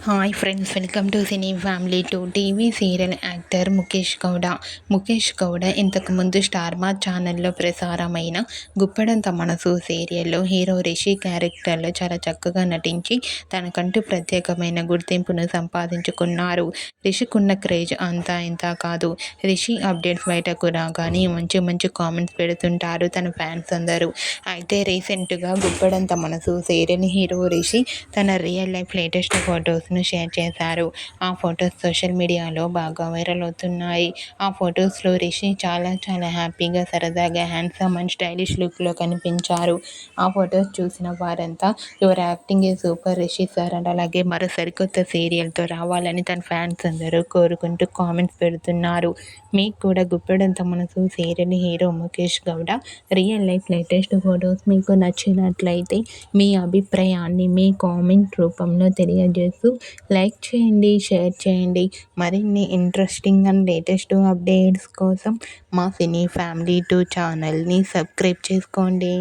Hi friends, welcome to cine family to TV serial actor Mukesh Gowda. Mukesh Gowda ఇంతకుముందు Star మా ఛానల్లో ప్రసారమైన గుప్పడంత మనసు సీరియల్లో హీరో రిషి క్యారెక్టర్లో చాలా చక్కగా నటించి తనకంటూ ప్రత్యేకమైన గుర్తింపును సంపాదించుకున్నారు. రిషికున్న క్రేజ్ అంతా ఇంత కాదు. రిషి అప్డేట్స్ బయటకు రాగానే మంచి మంచి కామెంట్స్ పెడుతుంటారు తన ఫ్యాన్స్ అందరూ. అయితే రీసెంట్గా గుప్పడంత మనసు సీరియల్ హీరో రిషి తన రియల్ లైఫ్ లేటెస్ట్ ఫొటోస్ను షేర్ చేశారు. ఆ ఫొటోస్ సోషల్ మీడియాలో బాగా వైరల్ అవుతున్నాయి. ఆ ఫొటోస్లో రిషి చాలా చాలా హ్యాపీగా, సరదాగా, హ్యాండ్సమ్ అండ్ స్టైలిష్ లుక్లో కనిపించారు. ఆ ఫొటోస్ చూసిన వారంతా your acting A super Rishi sir and అలాగే మరో సరికొత్త సీరియల్తో రావాలని తన ఫ్యాన్స్ అందరూ కోరుకుంటూ కామెంట్స్ పెడుతున్నారు. మీకు కూడా Guppedantha Manasu serial hero Mukesh Gowda real life latest photos మీకు నచ్చినట్లయితే మీ అభిప్రాయాన్ని మీ కామెంట్ రూపంలో తెలియజేస్తూ లైక్ చేయండి, షేర్ చేయండి. మరిన్ని ఇంట్రెస్టింగ్ అండ్ లేటెస్ట్ అప్డేట్స్ కోసం మా సినీ ఫ్యామిలీ 2 ఛానల్ని సబ్స్క్రైబ్ చేసుకోండి.